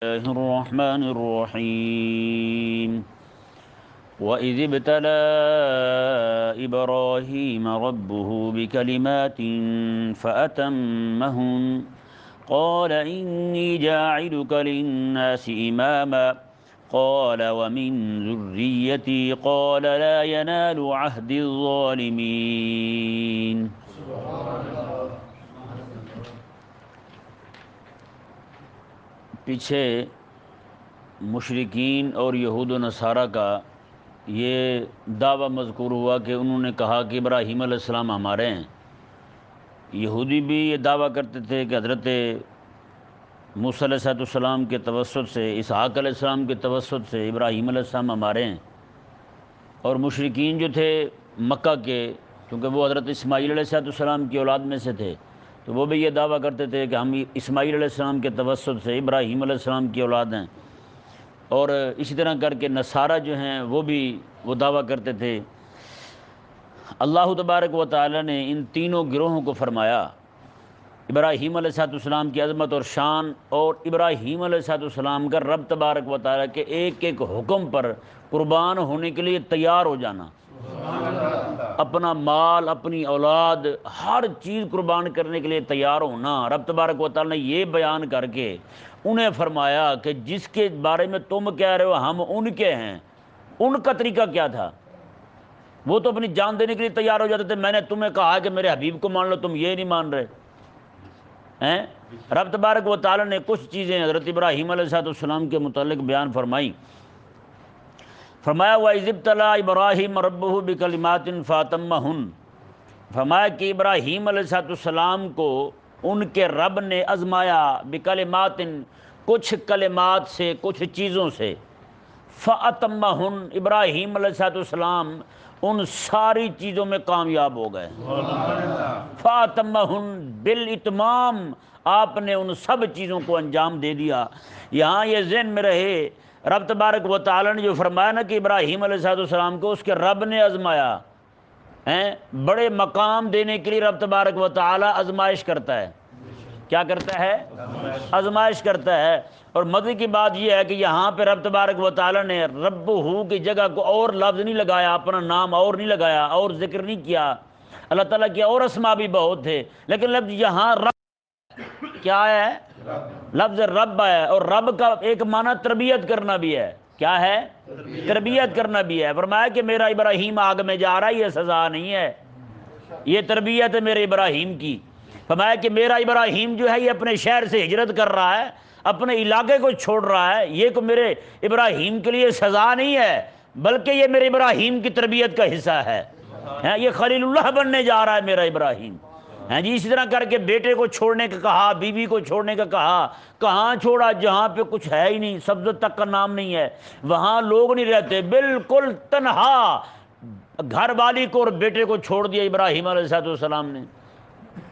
الله الرحمن الرحيم وإذ ابتلى إبراهيم ربه بكلمات فأتمهن قال إني جاعلك للناس إماما قال ومن ذريتي قال لا ينال عهد الظالمين. پیچھے مشرکین اور یہود و نصارہ کا یہ دعویٰ مذکور ہوا کہ انہوں نے کہا کہ ابراہیم علیہ السلام ہمارے ہیں۔ یہودی بھی یہ دعویٰ کرتے تھے کہ حضرت موسیٰ علیہ السلام کے توسط سے، اسحاق علیہ السلام کے توسط سے ابراہیم علیہ السلام ہمارے ہیں، اور مشرکین جو تھے مکہ کے، کیونکہ وہ حضرت اسماعیل علیہ السلام کی اولاد میں سے تھے، تو وہ بھی یہ دعویٰ کرتے تھے کہ ہم اسماعیل علیہ السلام کے توسط سے ابراہیم علیہ السلام کی اولاد ہیں۔ اور اسی طرح کر کے نصارہ جو ہیں وہ بھی وہ دعویٰ کرتے تھے۔ اللہ تبارک و تعالی نے ان تینوں گروہوں کو فرمایا، ابراہیم علیہ السلام کی عظمت اور شان اور ابراہیم علیہ السلام کا رب تبارک و تعالی کے ایک ایک حکم پر قربان ہونے کے لیے تیار ہو جانا، اپنا مال، اپنی اولاد، ہر چیز قربان کرنے کے لیے تیار ہونا۔ رب تبارک و تعالی نے یہ بیان کر کے انہیں فرمایا کہ جس کے بارے میں تم کہہ رہے ہو ہم ان کے ہیں، ان کا طریقہ کیا تھا؟ وہ تو اپنی جان دینے کے لیے تیار ہو جاتے تھے۔ میں نے تمہیں کہا کہ میرے حبیب کو مان لو، تم یہ نہیں مان رہے ہیں۔ رب تبارک و تعالی نے کچھ چیزیں حضرت ابراہیم علیہ السلام کے متعلق بیان فرمائی۔ فرمایا وَإِذِ ابْتَلَىٰ إِبْرَاهِيمَ رَبُّهُ بِكَلِمَاتٍ فَأَتَمَّهُنَّ، فرمایا کہ ابراہیم علیہ السلام کو ان کے رب نے آزمایا، بکلمات، کچھ کلمات سے، کچھ چیزوں سے، فَأَتَمَّهُنَّ، ابراہیم علیہ السلام ان ساری چیزوں میں کامیاب ہو گئے۔ فَأَتَمَّهُنَّ، بالاتمام آپ نے ان سب چیزوں کو انجام دے دیا۔ یہاں یہ ذہن میں رہے، رب تبارک و تعالی نے جو فرمایا نا کہ ابراہیم علیہ السلام کو اس کے رب نے آزمایا، بڑے مقام دینے کے لیے رب تبارک و تعالی آزمائش کرتا ہے۔ کیا کرتا ہے؟ آزمائش کرتا ہے۔ اور مزے کی بات یہ ہے کہ یہاں پہ رب تبارک و تعالی نے رب ہو کی جگہ کو اور لفظ نہیں لگایا، اپنا نام اور نہیں لگایا، اور ذکر نہیں کیا۔ اللہ تعالیٰ کے اور اسماء بھی بہت تھے، لیکن لفظ یہاں رب کیا ہے؟ لفظ رب ہے، اور رب کا ایک معنی تربیت کرنا بھی ہے۔ کیا ہے؟ تربیت کرنا بھی ہے۔ فرمایا کہ میرا ابراہیم آگ میں جا رہا ہے، یہ سزا نہیں ہے، یہ تربیت ہے میرے ابراہیم کی۔ فرمایا کہ میرا ابراہیم جو ہے یہ اپنے شہر سے ہجرت کر رہا ہے، اپنے علاقے کو چھوڑ رہا ہے، یہ کو میرے ابراہیم کے لیے سزا نہیں ہے، بلکہ یہ میرے ابراہیم کی تربیت کا حصہ ہے۔ یہ خلیل اللہ بننے جا رہا ہے میرا ابراہیم۔ جی اسی طرح کر کے بیٹے کو چھوڑنے کا کہا، بیوی کو چھوڑنے کا کہا۔ کہاں چھوڑا؟ جہاں پہ کچھ ہے ہی نہیں، سبزت تک کا نام نہیں ہے، وہاں لوگ نہیں رہتے، بالکل تنہا گھر والی کو اور بیٹے کو چھوڑ دیا ابراہیم علیہ السلام نے۔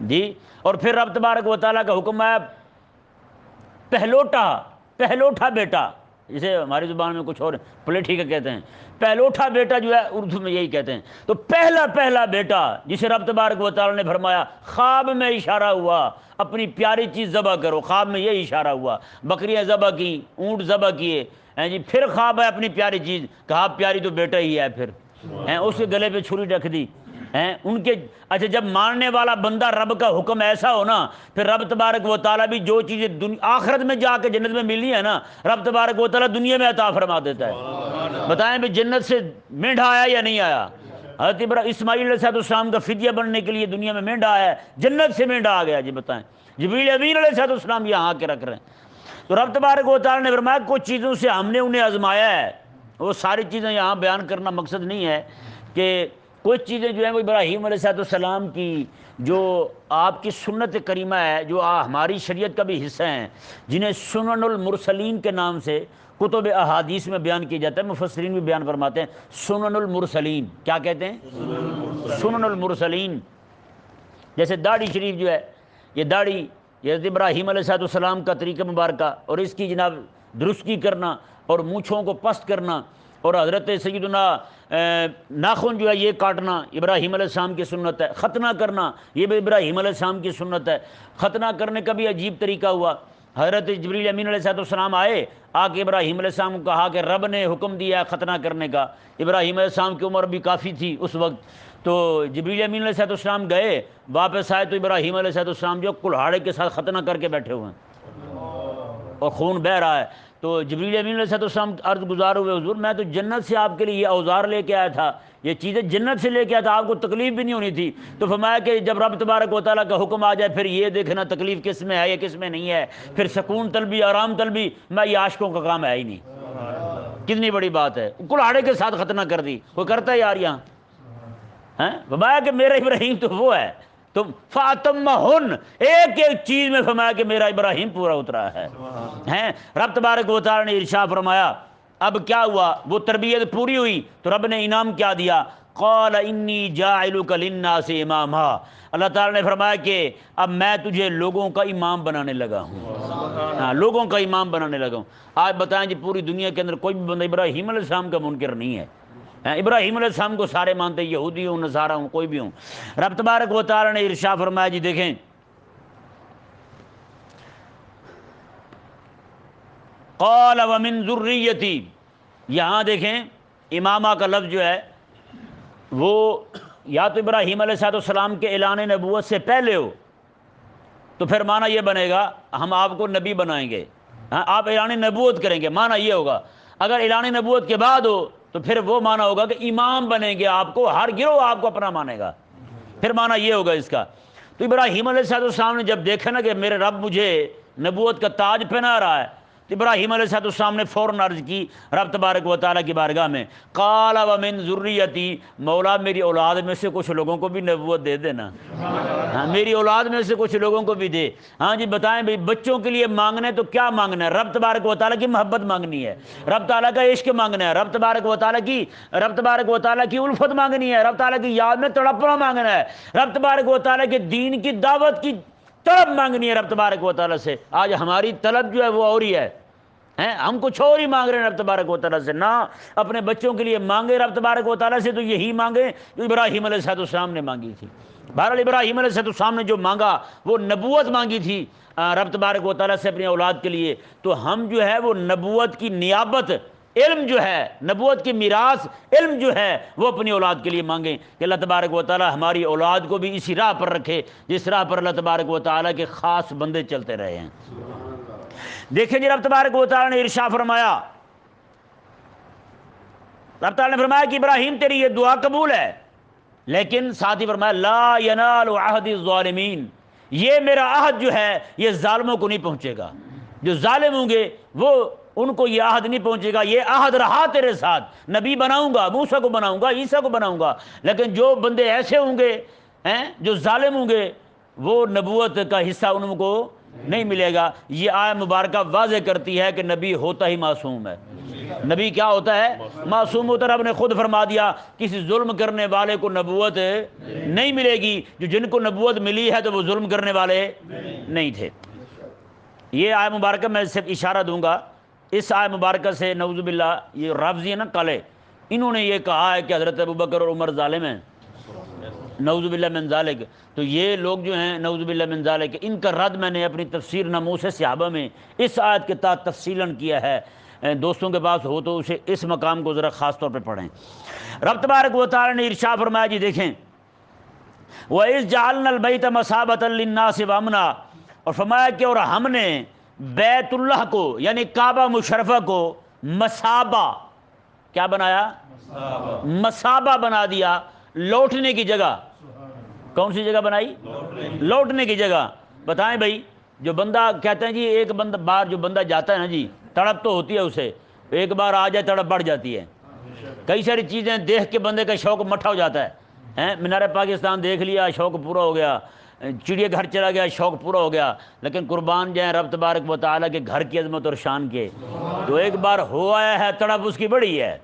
جی اور پھر رب تبارک و تعالیٰ کا حکم ہے، پہلوٹا بیٹا، جسے ہماری زبان میں کچھ اور پلیٹھی کا کہتے ہیں، پہلوٹا بیٹا جو ہے اردو میں یہی کہتے ہیں۔ تو پہلا بیٹا جسے رب تبارک و تعالی نے فرمایا، خواب میں اشارہ ہوا اپنی پیاری چیز ذبح کرو، خواب میں یہی اشارہ ہوا، بکریاں ذبح کی، اونٹ ذبح کیے، جی پھر خواب ہے اپنی پیاری چیز، کہا پیاری تو بیٹا ہی ہے، پھر اس کے گلے پہ چھری رکھ دی۔ ان کے اچھا جب ماننے والا بندہ رب کا حکم ایسا ہو نا، پھر رب تبارک و تعالیٰ بھی جو چیزیں آخرت میں جا کے جنت میں ملنی ہے نا، رب تبارک و تعالیٰ دنیا میں عطا فرما دیتا ہے۔ بتائیں بھی جنت سے مینڈھا آیا یا نہیں آیا؟ حضرت اسماعیل علیہ السلام کا فدیہ بننے کے لیے دنیا میں مینڈھا آیا ہے، جنت سے مینڈھا آ گیا۔ جی بتائیں، جبریل امین علیہ السلام یہاں آ کے رکھ رہے ہیں۔ تو رب تبارک و تعالیٰ نے فرمایا کچھ چیزوں سے ہم نے انہیں آزمایا ہے۔ وہ ساری چیزیں یہاں بیان کرنا مقصد نہیں ہے، کہ کچھ چیزیں جو ہیں وہ ابراہیم علیہ السلام کی جو آپ کی سنت کریمہ ہے، جو ہماری شریعت کا بھی حصہ ہیں، جنہیں سنن المرسلین کے نام سے کتب احادیث میں بیان کیا جاتا ہے، مفسرین بھی بیان فرماتے ہیں سنن المرسلین۔ کیا کہتے ہیں؟ سنن المرسلین۔ جیسے داڑھی شریف جو ہے، یہ داڑھی یہ حضرت ابراہیم علیہ السلام کا طریقہ مبارکہ، اور اس کی جناب درستگی کرنا اور مونچھوں کو پست کرنا، اور حضرت سیدنا ناخن جو ہے یہ کاٹنا ابراہیم علیہ السلام کی سنت ہے۔ ختنہ کرنا یہ بھی ابراہیم علیہ السلام کی سنت ہے۔ ختنہ کرنے کا بھی عجیب طریقہ ہوا حضرت جبریل امین علیہ السلام آئے، آ کے ابراہیم علیہ السلام کو کہا کہ رب نے حکم دیا ہے ختنہ کرنے کا۔ ابراہیم علیہ السلام کی عمر بھی کافی تھی اس وقت، تو جبریل امین علیہ السلام گئے، واپس آئے تو ابراہیم علیہ السلام جو کلہاڑے کے ساتھ ختنہ کر کے بیٹھے ہوئے ہیں اور خون بہہ رہا ہے۔ تو جبریل امین علیہ السلام عرض گزار ہوئے، حضور میں تو جنت سے آپ کے لیے یہ اوزار لے کے آیا تھا، یہ چیزیں جنت سے لے کے آیا تھا، آپ کو تکلیف بھی نہیں ہونی تھی۔ تو فرمایا کہ جب رب تبارک و تعالیٰ کا حکم آ جائے پھر یہ دیکھنا تکلیف کس میں ہے یا کس میں نہیں ہے، پھر سکون طلبی آرام طلبی میں یہ عاشقوں کا کام ہے ہی نہیں۔ کتنی بڑی بات ہے، کلہاڑے کے ساتھ ختنہ کر دی، کوئی کرتا ہے یار یہاں؟ فرمایا کہ میرا ابراہیم تو وہ ہے، تم فاتمہن، ایک ایک چیز میں فرمایا کہ میرا ابراہیم پورا اترا ہے۔ رب تبارک و تعالی نے ارشاد فرمایا، اب کیا ہوا، وہ تربیت پوری ہوئی تو رب نے انعام کیا دیا، قال انی جاعلک للناس اماما، اللہ تعالی نے فرمایا کہ اب میں تجھے لوگوں کا امام بنانے لگا ہوں، لوگوں کا امام بنانے لگا ہوں۔ آج بتائیں جی پوری دنیا کے اندر کوئی بھی بندہ ابراہیم علیہ السلام کا منکر نہیں ہے۔ ابراہیم علیہ السلام کو سارے مانتے، یہودی ہوں نصارہ ہوں کوئی بھی ہوں۔ رب تبارک و تعالی نے ارشاد فرمایا جی دیکھیں، قال ومن ذریتی، یہاں دیکھیں امامہ کا لفظ جو ہے وہ یا تو ابراہیم علیہ السلام کے اعلان نبوت سے پہلے ہو تو پھر معنی یہ بنے گا ہم آپ کو نبی بنائیں گے، آپ اعلان نبوت کریں گے، معنی یہ ہوگا۔ اگر اعلان نبوت کے بعد ہو تو پھر وہ معنی ہوگا کہ امام بنیں گے آپ کو، ہر گروہ آپ کو اپنا مانے گا، پھر معنی یہ ہوگا اس کا۔ تو ابراہیم علیہ السلام نے جب دیکھا نا کہ میرے رب مجھے نبوت کا تاج پہنا رہا ہے تو ابراہیم علیہ السلام نے فوراً عرض کی رب تبارک و تعالیٰ کی بارگاہ میں، قال ومن ذریتی، مولا میری اولاد میں سے کچھ لوگوں کو بھی نبوت دے دینا، میری اولاد میں سے کچھ لوگوں کو بھی دے۔ ہاں جی بتائیں بھائی، بچوں کے لیے مانگنا ہے تو کیا مانگنا ہے؟ رب تبارک و تعالیٰ کی محبت مانگنی ہے، رب تعالیٰ کا عشق مانگنا ہے، رب تبارک و تعالیٰ کی الفت مانگنی ہے، رب تعالیٰ کی یاد میں تڑپنا مانگنا ہے، رب تبارک و تعالیٰ کے دین کی دعوت کی طلب مانگنی ہے رب تبارک و تعالیٰ سے۔ آج ہماری طلب جو ہے وہ اور ہی ہے، ہم کچھ اور ہی مانگ رہے ہیں رب تبارک و تعالیٰ سے، نہ اپنے بچوں کے لیے مانگے رب تبارک و تعالیٰ سے تو یہی مانگے جو ابراہیم علیہ السلام نے مانگی تھی۔ بہرحال ابراہیم علیہ السلام نے جو مانگا وہ نبوت مانگی تھی رب تبارک و تعالیٰ سے اپنی اولاد کے لیے، تو ہم جو ہے وہ نبوت کی نیابت، علم جو ہے، نبوت کی میراث علم جو ہے وہ اپنی اولاد کے لیے مانگیں کہ اللہ تبارک و تعالیٰ ہماری اولاد کو بھی اسی راہ پر رکھے جس راہ پر اللہ تبارک و تعالیٰ کے خاص بندے چلتے رہے ہیں۔ دیکھیں جی رب تبارک و تعالیٰ نے ارشاد فرمایا، رب تعالیٰ نے فرمایا کہ ابراہیم تیری یہ دعا قبول ہے، لیکن ساتھ ہی فرمایا لا ینال عہد الظالمین، یہ میرا عہد جو ہے یہ ظالموں کو نہیں پہنچے گا، جو ظالم ہوں گے وہ ان کو یہ عہد نہیں پہنچے گا، یہ عہد رہا تیرے ساتھ، نبی بناؤں گا، موسیٰ کو بناؤں گا، عیسیٰ کو بناؤں گا، لیکن جو بندے ایسے ہوں گے جو ظالم ہوں گے وہ نبوت کا حصہ ان کو نہیں ملے گا۔ یہ آیت مبارکہ واضح کرتی ہے کہ نبی ہوتا ہی معصوم ہے، نبی کیا ہوتا ہے؟ معصوم ہوتا ہے۔ رب نے خود فرما دیا کسی ظلم کرنے والے کو نبوت نہیں ملے گی، جو جن کو نبوت ملی ہے تو وہ ظلم کرنے والے نہیں تھے۔ یہ آیت مبارکہ میں صرف اشارہ دوں گا، اس آیت مبارکہ سے نعوذ باللہ یہ رافضی ہے نا کالے، انہوں نے یہ کہا ہے کہ حضرت ابوبکر اور عمر ظالم ہیں، نعوذ باللہ من ذالک، تو یہ لوگ جو ہیں نعوذ باللہ من ذالک، ان کا رد میں نے اپنی تفسیر ناموس صحابہ میں اس آیت کے تحت تفصیلاً کیا ہے، دوستوں کے پاس ہو تو اسے اس مقام کو ذرا خاص طور پہ پڑھیں۔ رب تبارک و تعالی نے ارشاد فرمایا جی دیکھیں، وَإِذْ جَعَلْنَا الْبَيْتَ مَثَابَةً لِلنَّاسِ وَأَمْنًا، اور فرمایا کہ اور ہم نے بیت اللہ کو یعنی کعبہ مشرفہ کو مثابہ، کیا بنایا؟ مثابہ بنا دیا، لوٹنے کی جگہ۔ کون سی جگہ بنائی؟ لوٹنے کی جگہ۔ بتائیں بھائی، جو بندہ کہتے ہیں جی ایک بندہ بار جو بندہ جاتا ہے نا جی، تڑپ تو ہوتی ہے اسے، ایک بار آ جائے تڑپ بڑھ جاتی ہے، کئی ساری چیزیں دیکھ کے بندے کا شوق مٹھا ہو جاتا ہے، مینار پاکستان دیکھ لیا شوق پورا ہو گیا، چڑیا گھر چلا گیا شوق پورا ہو گیا، لیکن قربان جائیں رب تبارک و تعالیٰ کے گھر کی عظمت اور شان کے، تو ایک بار ہو آیا ہے تڑپ اس کی بڑی ہے،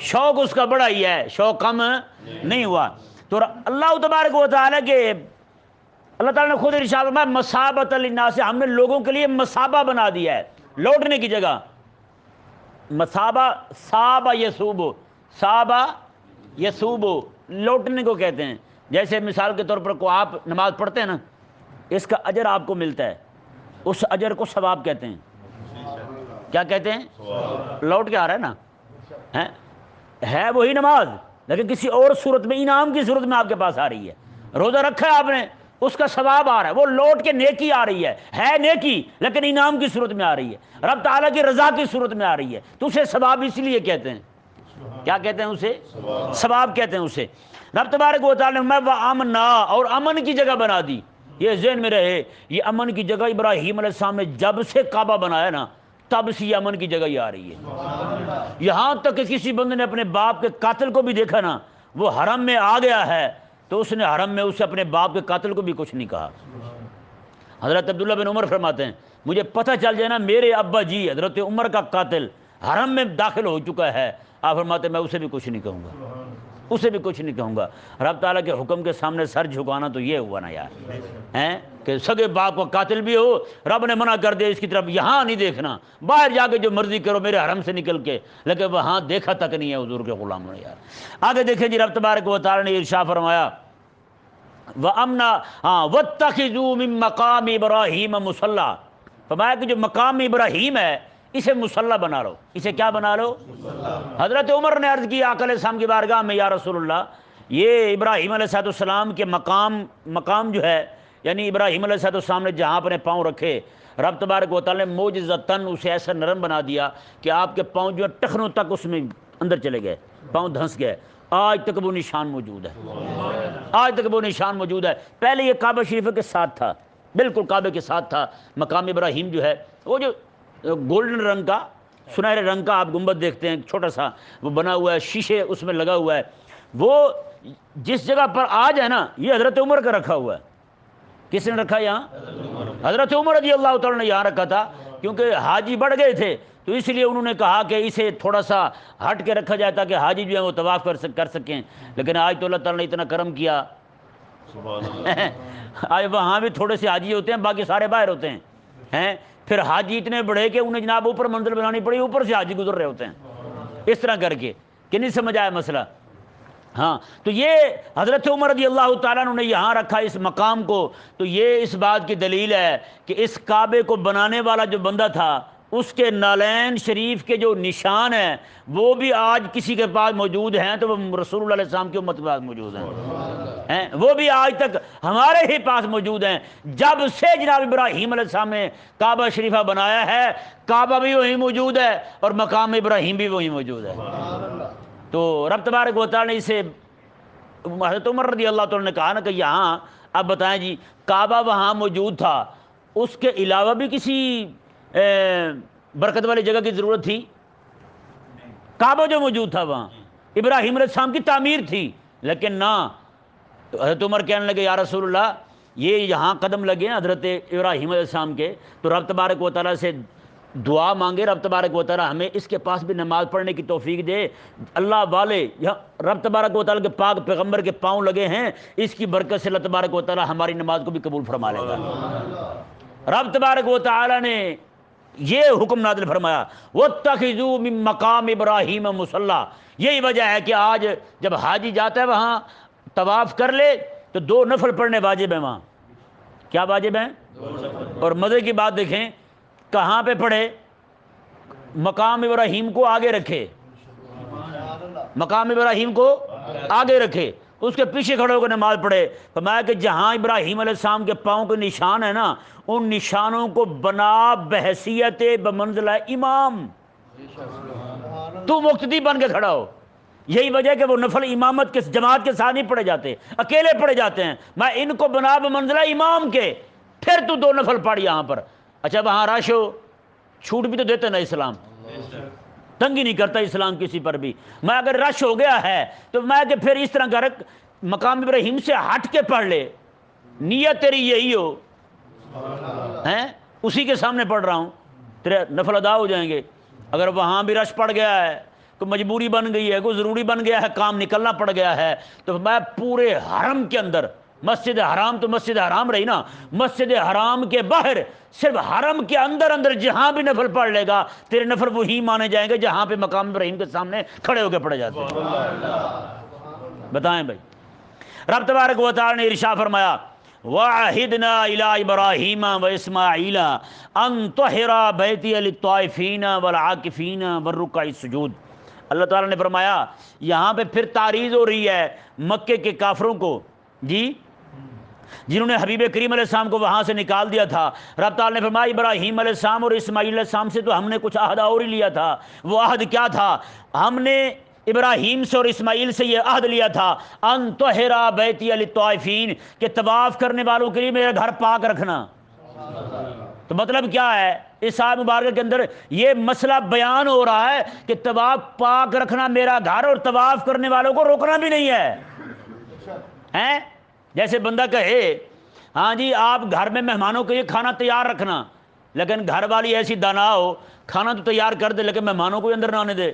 شوق اس کا بڑا ہی ہے، شوق کم نہیں ہوا۔ تو اللہ تبارک و تعالیٰ کے اللہ تعالیٰ نے خود ارشاد فرمایا مثابۃ للناس، ہم نے لوگوں کے لیے مثابہ بنا دیا ہے، لوٹنے کی جگہ۔ مثابہ صابہ یصوب، صابہ یصوب لوٹنے کو کہتے ہیں۔ جیسے مثال کے طور پر کو آپ نماز پڑھتے ہیں نا، اس کا اجر آپ کو ملتا ہے، اس اجر کو ثواب کہتے ہیں۔ کیا کہتے ہیں؟ لوٹ کے آ رہا ہے نا، ہے وہی نماز لیکن کسی اور صورت میں، انعام کی صورت میں آپ کے پاس آ رہی ہے۔ روزہ رکھا ہے آپ نے، اس کا ثواب آ رہا ہے، وہ لوٹ کے نیکی آ رہی ہے نیکی لیکن انعام کی صورت میں آ رہی ہے، رب تعالیٰ کی رضا کی صورت میں آ رہی ہے، تو اسے ثواب اس لیے کہتے ہیں۔ کیا کہتے ہیں اسے؟ ثواب کہتے ہیں اسے۔ رب تبارک و تعالیٰ نے وَأَمْنَا، اور امن کی جگہ بنا دی۔ یہ ذہن میں رہے، یہ امن کی جگہ ابراہیم علیہ السلام نے جب سے کعبہ بنایا نا، تب سے یہ امن کی جگہ ہی آ رہی ہے۔ یہاں تک کہ کسی بندے نے اپنے باپ کے قاتل کو بھی دیکھا نا، وہ حرم میں آ گیا ہے تو اس نے حرم میں اسے اپنے باپ کے قاتل کو بھی کچھ نہیں کہا۔ حضرت عبداللہ بن عمر فرماتے ہیں مجھے پتہ چل جائے نا میرے ابا جی حضرت عمر کا قاتل حرم میں داخل ہو چکا ہے، آپ فرماتے ہیں میں اسے بھی کچھ نہیں کہوں گا، اسے بھی کچھ نہیں کہوں گا۔ رب تعالیٰ کے حکم کے سامنے سر جھکانا تو یہ ہوا نا یار، کہ سگے باپ کو قاتل بھی ہو، رب نے منع کر دیا اس کی طرف یہاں نہیں دیکھنا، باہر جا کے جو مرضی کرو میرے حرم سے نکل کے، لیکن وہاں دیکھا تک نہیں ہے حضور کے غلاموں نے۔ یار آگے دیکھیں جی، رب تبارک و تعالیٰ نے ارشاد فرمایا وَأَمْنَا وَاتَّخِذُوا مِن مَقَامِ إِبْرَاهِيمَ مُصَلَّى، فرمایا کہ جو مقام ابراہیم ہے اسے مصلی بنا لو، اسے کیا بنا لو؟ حضرت عمر نے عرض کی آقا علیہ السلام کی بارگاہ میں، یا رسول اللہ یہ ابراہیم علیہ السلام کے مقام جو ہے، یعنی ابراہیم علیہ السلام نے جہاں اپنے پاؤں رکھے، رب تبارک و تعالیٰ نے معجزتاً اسے ایسا نرم بنا دیا کہ آپ کے پاؤں جو ہے ٹخنوں تک اس میں اندر چلے گئے، پاؤں دھنس گئے۔ آج تک وہ نشان موجود ہے، آج تک وہ نشان موجود ہے۔ پہلے یہ کعبہ شریف کے ساتھ تھا، بالکل کعبے کے ساتھ تھا مقام ابراہیم جو ہے، وہ جو گولڈن رنگ کا، سنہرے رنگ کا آپ گنبد دیکھتے ہیں چھوٹا سا، وہ بنا ہوا ہے، شیشے اس میں لگا ہوا ہے، وہ جس جگہ پر آج ہے نا یہ حضرت عمر کا رکھا ہوا ہے۔ کس نے رکھا یہاں؟ حضرت عمر رضی اللہ تعالیٰ نے یہاں رکھا تھا، کیونکہ حاجی بڑھ گئے تھے تو اس لیے انہوں نے کہا کہ اسے تھوڑا سا ہٹ کے رکھا جائے تاکہ حاجی جو ہیں وہ طواف کر سکیں، لیکن آج تو اللہ تعالیٰ نے اتنا کرم کیا، آج وہاں بھی تھوڑے سے حاجی ہوتے ہیں، باقی سارے باہر ہوتے ہیں، پھر حاجی اتنے بڑھے کہ انہیں جناب اوپر منزل بنانی پڑی، اوپر سے حاجی گزر رہے ہوتے ہیں، اس طرح کر کے کہ نہیں سمجھ آیا مسئلہ۔ ہاں تو یہ حضرت عمر رضی اللہ تعالیٰ نے یہاں رکھا اس مقام کو، تو یہ اس بات کی دلیل ہے کہ اس کعبے کو بنانے والا جو بندہ تھا اس کے نالین شریف کے جو نشان ہیں وہ بھی آج کسی کے پاس موجود ہیں، تو وہ رسول اللہ علیہ السلام کی امت کے پاس موجود ہیں، وہ بھی آج تک ہمارے ہی پاس موجود ہیں۔ جب سے جناب ابراہیم علیہ السلام نے کعبہ شریفہ بنایا ہے، کعبہ بھی وہی موجود ہے اور مقام ابراہیم بھی وہی موجود ہے۔ تو رب تبارک و تعالیٰ نے اسے، حضرت عمر رضی اللہ تعالیٰ نے کہا نا کہ یہاں اب بتائیں جی، کعبہ وہاں موجود تھا، اس کے علاوہ بھی کسی برکت والی جگہ کی ضرورت تھی؟ کعبہ جو موجود تھا وہاں ابراہیم علیہ السلام کی تعمیر تھی، لیکن نہ، تو حضرت عمر کہنے لگے یا رسول اللہ یہ یہاں قدم لگے ہیں حضرت ابراہیم علیہ السلام کے، تو رب تبارک و تعالیٰ سے دعا مانگے، رب تبارک و تعالیٰ ہمیں اس کے پاس بھی نماز پڑھنے کی توفیق دے۔ اللہ والے رب تبارک و تعالیٰ کے پاک پیغمبر کے پاؤں لگے ہیں، اس کی برکت سے اللہ تبارک و تعالیٰ ہماری نماز کو بھی قبول فرما لے گا۔ رب تبارک و تعالیٰ نے یہ حکم نازل فرمایا وَاتَّخِذُوا مِن مَقَامِ إِبْرَاهِيمَ مُصَلَّى۔ یہی وجہ ہے کہ آج جب حاجی جاتا ہے وہاں طواف کر لے تو 2 نفل پڑھنے واجب ہیں وہاں۔ کیا واجب ہیں؟ اور مزے کی بات دیکھیں کہاں پہ پڑھے؟ مقام ابراہیم کو آگے رکھے، مقام ابراہیم کو آگے رکھے، اس کے پیچھے کھڑے ہو کر نماز پڑھے۔ فرمایا کہ جہاں ابراہیم علیہ السلام کے پاؤں کے نشان ہے نا، ان نشانوں کو بنا بحیثیت بمنزلہ امام، تو مقتدی بن کے کھڑا ہو۔ یہی وجہ ہے کہ وہ نفل امامت کے جماعت کے ساتھ نہیں پڑھے جاتے، اکیلے پڑھے جاتے ہیں۔ میں ان کو بنا بمنزلہ امام کے، پھر تو 2 نفل پڑھ یہاں پر۔ اچھا وہاں رش ہو، چھوٹ بھی تو دیتے نا اسلام، تنگی نہیں کرتا اسلام کسی پر بھی۔ میں اگر رش ہو گیا ہے تو میں کہ پھر اس طرح کر مقام ابراہیم سے ہٹ کے پڑھ لے، نیت تیری یہی ہو، اسی کے سامنے پڑھ رہا ہوں، تیرے نفل ادا ہو جائیں گے۔ اگر وہاں بھی رش پڑ گیا ہے، کوئی مجبوری بن گئی ہے، کوئی ضروری بن گیا ہے، کام نکلنا پڑ گیا ہے، تو میں پورے حرم کے اندر، مسجد حرام تو مسجد حرام رہی نا، مسجد حرام کے باہر صرف حرم کے اندر جہاں بھی نفل پڑھ لے گا تیرے نفل وہی مانے جائیں گے جہاں پہ مقام ابراہیم کے سامنے کھڑے ہو کے پڑھے جاتے ہیں۔ بتائیں بھائی، رب تبارک و تعالی نے ارشاد فرمایا وَعَهِدْنَا إِلَىٰ إِبْرَاهِيمَ وَإِسْمَاعِيلَ أَن طَهِّرَ بَيْتِيَ لِلطَّائِفِينَ وَالْعَاكِفِينَ وَالرُّكَّعِ السُّجُودِ۔ اللہ تعالیٰ نے فرمایا یہاں پہ پھر تعریض ہو رہی ہے مکے کے کافروں کو، جی، جنہوں نے حبیب کریم علیہ السلام کو وہاں سے نکال دیا تھا۔ رب تعالیٰ نے فرمایا ابراہیم علیہ السلام اور اسماعیل علیہ السلام سے تو ہم نے کچھ عہد اور ہی لیا تھا۔ وہ عہد کیا تھا؟ ہم نے ابراہیم سے اور اسماعیل سے یہ عہد لیا تھا ان طہر بیتی للطائفین، کہ طواف کرنے والوں کے لیے میرا گھر پاک رکھنا۔ تو مطلب کیا ہے؟ اس آیت مبارکہ کے اندر یہ مسئلہ بیان ہو رہا ہے کہ طواف پاک رکھنا میرا گھر، اور طواف کرنے والوں کو روکنا بھی نہیں ہے۔ جیسے بندہ کہے ہاں جی آپ گھر میں مہمانوں کے لیے کھانا تیار رکھنا، لیکن گھر والی ایسی دانا ہو کھانا تو تیار کر دے لیکن مہمانوں کو اندر نہ آنے دے۔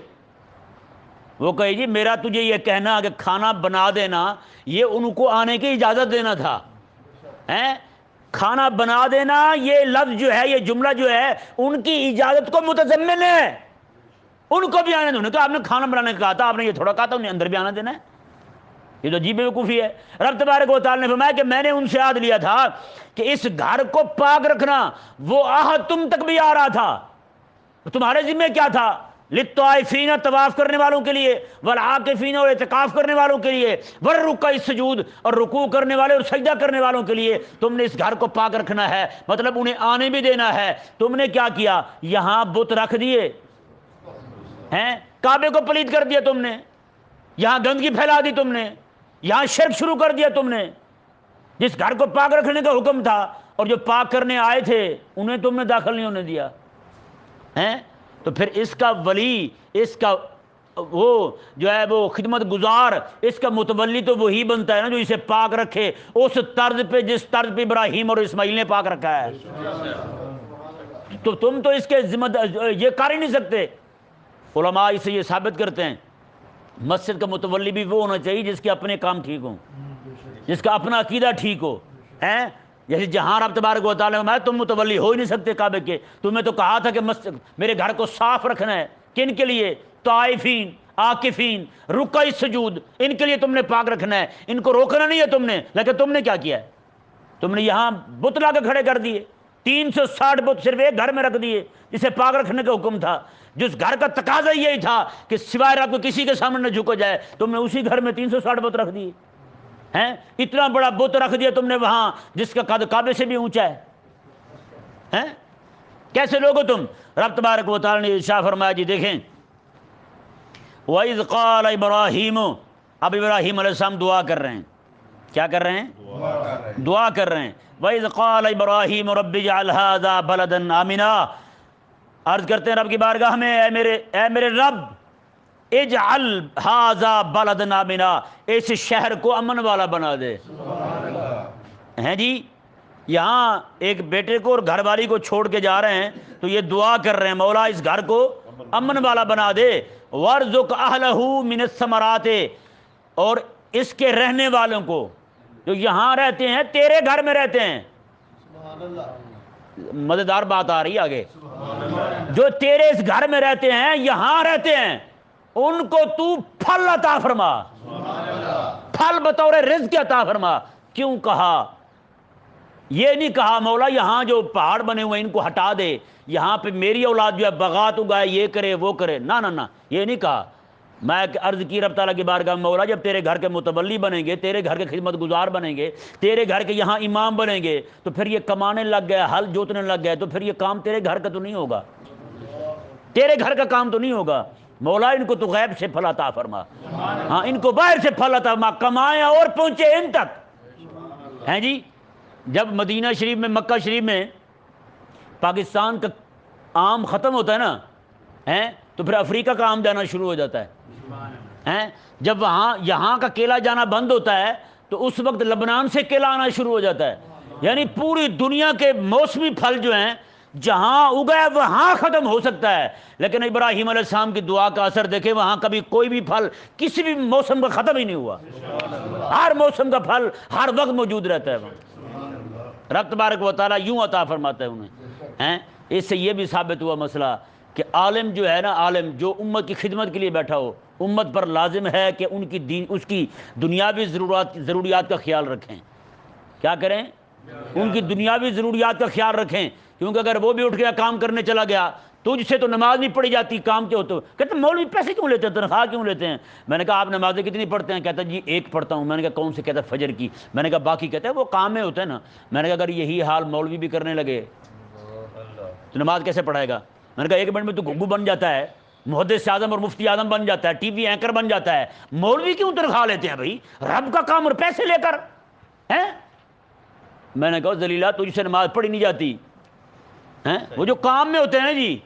وہ کہے جی میرا تجھے یہ کہنا کہ کھانا بنا دینا یہ ان کو آنے کی اجازت دینا تھا، کھانا بنا دینا یہ لفظ جو ہے، یہ جملہ جو ہے ان کی اجازت کو متضمن ہے، ان کو بھی آنے دو۔ کہ آپ نے کھانا بنانے کا کہا تھا، آپ نے یہ تھوڑا کہا تھا انہیں اندر بھی آنا دینا ہے؟ یہ تو عجیب بیوقوفی ہے۔ رب تبارک و تعالی نے فرمایا کہ میں نے ان سے عہد لیا تھا کہ اس گھر کو پاک رکھنا، وہ عہد تم تک بھی آ رہا تھا۔ تمہارے ذمہ کیا تھا؟ للطائفین، طواف کرنے والوں کے لیے، والعاکفین، اور اعتکاف کرنے والوں کے لیے، والرکع السجود، اور رکوع کرنے والے اور سجدہ کرنے والوں کے لیے تم نے اس گھر کو پاک رکھنا ہے، مطلب انہیں آنے بھی دینا ہے۔ تم نے کیا کیا؟ یہاں بت رکھ دیے ہیں، کعبے کو پلید کر دیا تم نے، یہاں گندگی پھیلا دی تم نے، یہاں شرک شروع کر دیا تم نے۔ جس گھر کو پاک رکھنے کا حکم تھا اور جو پاک کرنے آئے تھے انہیں تم نے داخل نہیں ہونے دیا ہیں۔ تو پھر اس کا ولی، اس کا وہ جو ہے وہ خدمت گزار، اس کا متولی تو وہی بنتا ہے نا جو اسے پاک رکھے اس طرز پہ جس طرز پہ ابراہیم اور اسماعیل نے پاک رکھا ہے۔ تو تم تو اس کے ذمہ یہ کر ہی نہیں سکتے۔ علماء اسے یہ ثابت کرتے ہیں مسجد کا متولی بھی وہ ہونا چاہیے جس کے اپنے کام ٹھیک ہوں، جس کا اپنا عقیدہ ٹھیک ہو، جیسے جہاں رب تبارک و تعالیٰ نے تم متولی ہو ہی نہیں سکتے کعبے کے، تمہیں تو کہا تھا کہ مسجد میرے گھر کو صاف رکھنا ہے، کن کے لیے؟ طائفین، عاکفین، رکع السجود، ان کے لیے تم نے پاک رکھنا ہے، ان کو روکنا نہیں ہے تم نے۔ لیکن تم نے کیا کیا ہے؟ تم نے یہاں بت لا کے کھڑے کر دیے، 360 بت صرف ایک گھر میں رکھ دیے جسے پاک رکھنے کا حکم تھا، جس گھر کا تقاضا یہی تھا کہ سوائے رب کو کسی کے سامنے نہ جھکو جائے، تم نے اسی گھر میں 360 بت رکھ دیے ہیں۔ اتنا بڑا بت رکھ دیا تم نے وہاں جس کا قد کعبے سے بھی اونچا ہے۔ کیسے لوگو تم؟ رب تبارک و تعالی نے ارشاد فرمایا، جی دیکھیں، وَإِذْ قَالَ إِبْرَاهِيمُ، اب ابراہیم علیہ السلام دعا کر رہے ہیں، کیا کر رہے ہیں؟ دعا کر رہے ہیں۔ وَإِذْ قَالَ إِبْرَاهِيمُ رَبِّ اجْعَلْ هَٰذَا بَلَدًا آمِنًا، عرض کرتے ہیں رب کی بارگاہ میں، اے میرے رب، اجعل هَٰذَا بَلَدًا آمِنًا، اس شہر کو امن والا بنا دے۔ ہیں جی، یہاں ایک بیٹے کو اور گھر والی کو چھوڑ کے جا رہے ہیں تو یہ دعا کر رہے ہیں مولا اس گھر کو امن والا بنا دے، وَارْزُقْ أَهْلَهُ مِنَ الثَّمَرَاتِ، اور اس کے رہنے والوں کو جو یہاں رہتے ہیں تیرے گھر میں رہتے ہیں، مزیدار بات آ رہی ہے آگے، جو تیرے اس گھر میں رہتے ہیں، یہاں رہتے ہیں، ان کو تو پھل عطا فرما، پھل بطور رزق عطا فرما۔ کیوں کہا؟ یہ نہیں کہا مولا یہاں جو پہاڑ بنے ہوئے ان کو ہٹا دے، یہاں پہ میری اولاد جو ہے بغات اگائے، یہ کرے وہ کرے، نہ نہ نہ، یہ نہیں کہا۔ میں عرض کی رب تعالیٰ کی بارگاہ میں، مولا جب تیرے گھر کے متولی بنیں گے، تیرے گھر کے خدمت گزار بنیں گے، تیرے گھر کے یہاں امام بنیں گے، تو پھر یہ کمانے لگ گئے، ہل جوتنے لگ گئے، تو پھر یہ کام تیرے گھر کا تو نہیں ہوگا، تیرے گھر کا کام تو نہیں ہوگا۔ مولا ان کو تو غیب سے پھل عطا فرما، ہاں ان کو باہر سے پھل عطا فرما، کمائیں اور پہنچے ان تک۔ ہیں جی، جب مدینہ شریف میں، مکہ شریف میں پاکستان کا آم ختم ہوتا ہے نا، تو پھر افریقہ کا آم جانا شروع ہو جاتا ہے۔ جب وہاں یہاں کا کیلا جانا بند ہوتا ہے تو اس وقت لبنان سے کیلا آنا شروع ہو جاتا ہے۔ یعنی پوری دنیا کے موسمی پھل جو ہیں جہاں اگائے وہاں ختم ہو سکتا ہے، لیکن ابراہیم علیہ السلام کی دعا کا اثر دیکھیں، وہاں کبھی کوئی بھی پھل کسی بھی موسم کا ختم ہی نہیں ہوا، ہر موسم کا پھل ہر وقت موجود رہتا ہے وہاں۔ رب تبارک و تعالیٰ یوں عطا فرماتا ہے انہیں۔ اس سے یہ بھی ثابت ہوا مسئلہ کہ عالم جو ہے نا، عالم جو امت کی خدمت کے لیے بیٹھا ہو، امت پر لازم ہے کہ ان کی اس کی دنیاوی ضروریات کا خیال رکھیں۔ کیا کریں؟ ان کی دنیاوی ضروریات کا خیال رکھیں، کیونکہ اگر وہ بھی اٹھ گیا کام کرنے چلا گیا، تجھ سے تو نماز نہیں پڑھی جاتی، کام کیا ہوتا؟ کہتے ہیں مولوی پیسے کیوں لیتے ہیں، تنخواہ کیوں لیتے ہیں؟ میں نے کہا آپ نمازیں کتنی پڑھتے ہیں؟ کہتا جی ایک پڑھتا ہوں۔ میں نے کہا کون سے؟ کہتا فجر کی۔ میں نے کہا باقی؟ کہتا ہے وہ کام میں ہوتا ہے نا۔ میں نے کہا اگر یہی حال مولوی بھی کرنے لگے تو نماز کیسے پڑھائے گا؟ میں نے کہا ایک منٹ میں تو گگو بن جاتا ہے، محدث اعظم اور مفتی اعظم بن جاتا ہے، ٹی وی اینکر بن جاتا ہے، مولوی کیوں تنخواہ لیتے ہیں بھائی؟ رب کا کام اور پیسے لے کر ہیں؟ میں نے کہا ذلیلہ تجھ سے نماز پڑھی نہیں جاتی ہیں، وہ جو کام میں ہوتے ہیں نا جی،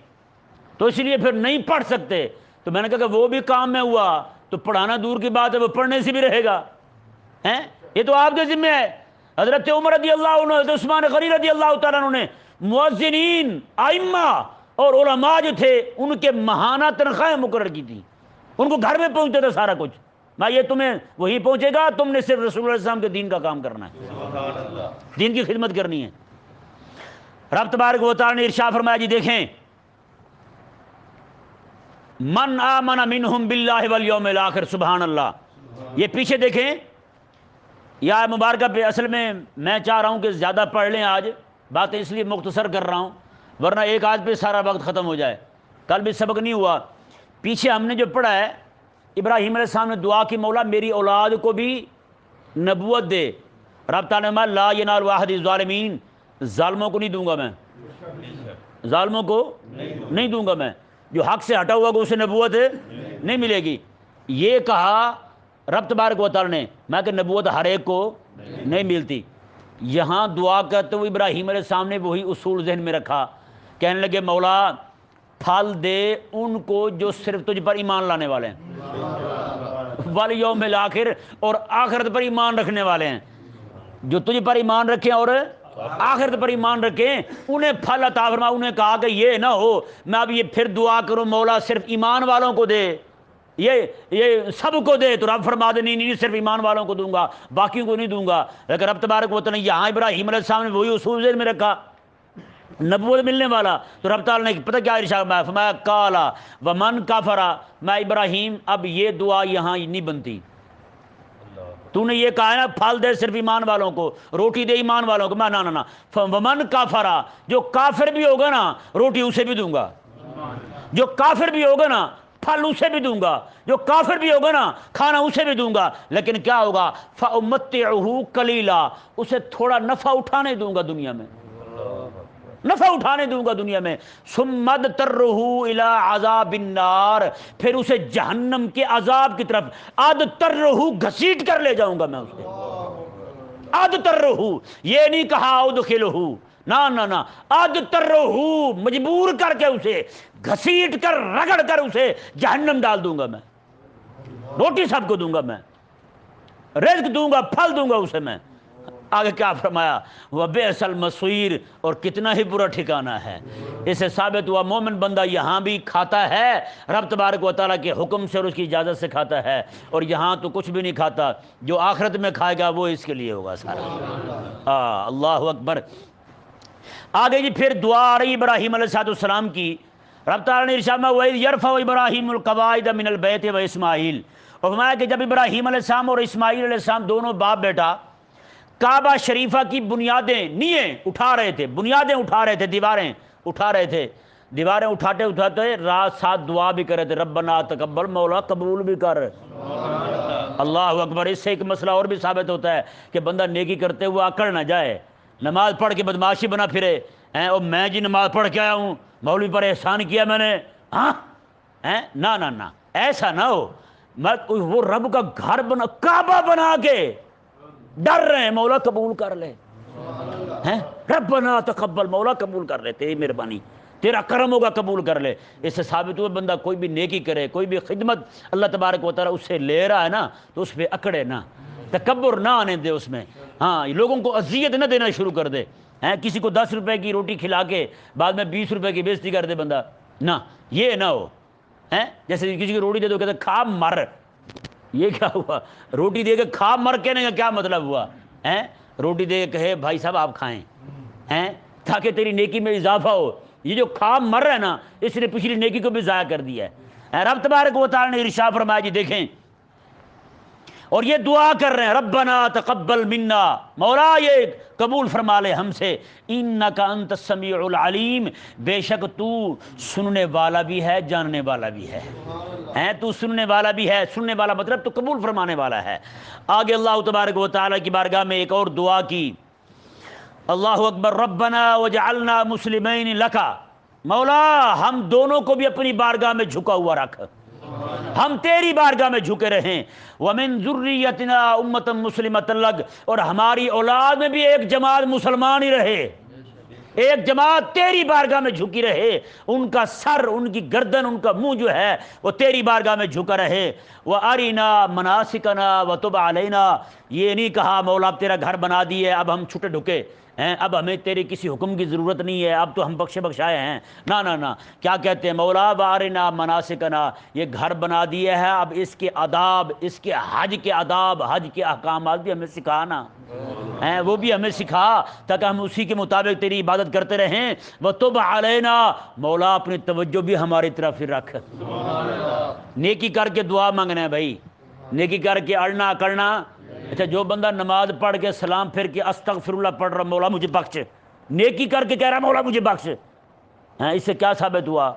تو اس لیے پھر نہیں پڑھ سکتے۔ تو میں نے کہا کہ وہ بھی کام میں ہوا تو پڑھانا دور کی بات ہے، وہ پڑھنے سے بھی رہے گا ہیں؟ یہ تو آپ کے ذمہ ہے۔ حضرت عمر رضی اللہ عنہ، حضرت عثمان غنی رضی اللہ تعالیٰ عنہ نے مؤذنین، ائمہ اور علماء جو تھے ان کے ماہانہ تنخواہیں مقرر کی تھی، ان کو گھر میں پہنچتا تھا سارا کچھ۔ میں یہ تمہیں وہی پہنچے گا، تم نے صرف رسول اللہ علیہ وسلم کے دین کا کام کرنا ہے، دین کی خدمت کرنی ہے۔ رب تبارک و تعالی نے ارشاد فرمایا جی دیکھیں، من آمن منہم باللہ والیوم الاخر، سبحان اللہ۔ یہ پیچھے دیکھیں یہ آیت مبارکہ پہ اصل میں چاہ رہا ہوں کہ زیادہ پڑھ لیں، آج باتیں اس لیے مختصر کر رہا ہوں ورنہ ایک آج پہ سارا وقت ختم ہو جائے، کل بھی سبق نہیں ہوا۔ پیچھے ہم نے جو پڑھا ہے، ابراہیم علیہ السلام نے دعا کی مولا میری اولاد کو بھی نبوت دے۔ رب تعالیٰ نے لا ینال عہد الظالمین، ظالموں کو نہیں دوں گا میں، ظالموں کو نہیں دوں گا میں، جو حق سے ہٹا ہوا کو اسے نبوت نہیں ملے گی۔ یہ کہا رب تبارک و تعالیٰ نے، میں کہ نبوت ہر ایک کو نہیں ملتی۔ یہاں دعا کرتے ہوئے ابراہیم علیہ السلام نے وہی اصول ذہن میں رکھا، کہنے لگے مولا پھل دے ان کو جو صرف تجھ پر ایمان لانے والے ہیں، والیوم الاخر، اور آخرت پر ایمان رکھنے والے ہیں، جو تجھ پر ایمان رکھیں اور آخرت پر ایمان رکھیں انہیں پھل عطا فرما۔ انہیں کہا کہ یہ نہ ہو میں اب یہ پھر دعا کروں مولا صرف ایمان والوں کو دے، یہ سب کو دے، تو رب فرما دے نہیں صرف ایمان والوں کو دوں گا، باقیوں کو نہیں دوں گا۔ لیکن رب تبارک و تعالیٰ نے یہاں ابراہیم علیہ السلام نے وہی اصول ذہن میں رکھا، نبوت ملنے والا، تو رب تعالیٰ نے پتہ کیا ارشاد فرمایا کالا ومن کفر، میں ابراہیم اب یہ دعا یہاں نہیں بنتی۔ تو نے یہ کہا ہے نا پھل دے صرف ایمان والوں کو، روٹی دے ایمان والوں کو، میں نہ ومن کفر، جو کافر بھی ہوگا نا روٹی اسے بھی دوں گا، جو کافر بھی ہوگا نا پھل اسے بھی دوں گا، جو کافر بھی ہوگا نا کھانا اسے بھی دوں گا، لیکن کیا ہوگا فَأُمَتِّعُهُ قَلِيلًا، اسے تھوڑا نفع اٹھانے دوں گا دنیا میں، نفع اٹھانے دوں گا دنیا میں، ثُمَّ اضْطَرُّهُ إِلَىٰ عَذَابِ النَّارِ، پھر اسے جہنم کے عذاب کی طرف اضْطَرُّهُ گھسیٹ کر لے جاؤں گا میں اسے، اضْطَرُّهُ، یہ نہیں کہا اُدْخِلُهُ، نہ اضْطَرُّهُ، مجبور کر کے اسے گھسیٹ کر رگڑ کر اسے جہنم ڈال دوں گا میں، روٹی سب کو دوں گا میں، رزق دوں گا، پھل دوں گا اسے میں۔ آگے کیا فرمایا وَبِئْسَ الْمَصِيرُ، اور کتنا ہی برا ٹھکانہ ہے۔ اس سے ثابت ہوا مومن بندہ یہاں بھی کھاتا ہے رب تبارک و تعالیٰ کے حکم سے اور اس کی اجازت سے کھاتا ہے، اور یہاں تو کچھ بھی نہیں کھاتا، جو آخرت میں کھائے گا وہ اس کے لیے ہوگا سارا۔ اللہ اکبر۔ آگے جی پھر دعا آ رہی ابراہیم علیہ السلام کی، رب تعالیٰ نے ارشاد میں وَإِذْ يَرْفَعُ إِبْرَاهِيمُ الْقَوَاعِدَ مِنَ الْبَيْتِ وَإِسْمَاعِيلُ، اور فرمایا کہ جب ابراہیم علیہ السلام اور اسماعیل علیہ السلام دونوں باپ بیٹا کعبہ شریفہ کی بنیادیں نیے اٹھا رہے تھے، بنیادیں اٹھا رہے تھے، دیواریں اٹھا رہے تھے، دیواریں اٹھاتے اٹھاتے رات ساتھ دعا بھی کر رہے تھے، ربنا تقبل، مولا قبول بھی کر۔ اللہ اکبر۔ اس سے ایک مسئلہ اور بھی ثابت ہوتا ہے کہ بندہ نیکی کرتے ہوئے اکڑ نہ جائے، نماز پڑھ کے بدماشی بنا پھرے، اور میں جی نماز پڑھ کے آیا ہوں، مولوی پر احسان کیا میں نے، ہاں نہ ایسا نہ ہو۔ وہ رب کا گھر بنا، کعبہ بنا کے ڈر رہے ہیں مولا قبول کر لے، ربنا تقبل، مولا قبول کر لے، تیری مہربانی، تیرا کرم ہوگا قبول کر لے۔ اس سے ثابت ہوا بندہ کوئی بھی نیکی کرے، کوئی بھی خدمت اللہ تبارک و تعالیٰ اس سے لے رہا ہے نا تو اس پہ اکڑے نہ، تکبر نہ آنے دے اس میں، لوگوں کو اذیت نہ دینا شروع کر دے، کسی کو 10 روپے کی روٹی کھلا کے بعد میں 20 روپے کی بےزتی کر دے بندہ، نہ یہ نہ ہو۔ جیسے کسی کی روٹی دے دو کہتے کھا مر، یہ کیا ہوا؟ روٹی دے کے کھا مر کہنے کا کیا مطلب ہوا؟ روٹی دے کے کہے بھائی صاحب آپ کھائیں، تاکہ تیری نیکی میں اضافہ ہو۔ یہ جو کھا مر رہا ہے نا اس نے پچھلی نیکی کو بھی ضائع کر دیا ہے۔ رب تبارک و تعالی نے ارشاد فرمایا جی دیکھیں اور یہ دعا کر رہے ہیں ربنا تقبل منا، مولا یہ قبول فرما لے ہم سے، انک انت السمیع العلیم، بے شک تو سننے والا بھی ہے جاننے والا بھی ہے، تو سننے والا بھی ہے، سننے والا مطلب تو قبول فرمانے والا ہے۔ آگے اللہ تبارک و تعالیٰ کی بارگاہ میں ایک اور دعا کی، اللہ اکبر، ربنا وجعلنا مسلمین لکا، مولا ہم دونوں کو بھی اپنی بارگاہ میں جھکا ہوا رکھ، ہم تیری بارگاہ میں جھکے رہیں، وَمِن ذُرِّيَّتِنَا أُمَّةً مُسْلِمَةً لَكَ، اور ہماری اولاد میں بھی ایک جماعت مسلمان ہی رہے، ایک جماعت تیری بارگاہ میں جھکی رہے، ان کا سر، ان کی گردن، ان کا منہ جو ہے وہ تیری بارگاہ میں جھکا رہے، وَأَرِنَا مَنَاسِكَنَا وَتُبْ عَلَيْنَا، یہ نہیں کہا مولا اب تیرا گھر بنا دیے اب ہم چھٹے ڈھکے ہیں، اب ہمیں تیرے کسی حکم کی ضرورت نہیں ہے، اب تو ہم بخشے بخشائے ہیں، نہ، کیا کہتے ہیں مولا وَأَرِنَا مَنَاسِكَنَا، یہ گھر بنا دیا ہے، اب اس کے آداب، اس کے حج کے آداب، حج کے احکامات بھی ہمیں سکھانا، وہ بھی ہمیں سکھا تاکہ ہم اسی کے مطابق تیری عبادت کرتے رہیں، وَتُبْ عَلَيْنَا، مولا اپنی توجہ بھی ہماری طرف رکھ۔ نیکی کر کے دعا مانگنا ہے بھائی، نیکی کر کے اڑنا کرنا۔ اچھا جو بندہ نماز پڑھ کے سلام پھر کے استغفر اللہ پڑھ رہا، مولا مجھے بخش، نیکی کر کے کہہ رہا مولا مجھے بخش، اس سے کیا ثابت ہوا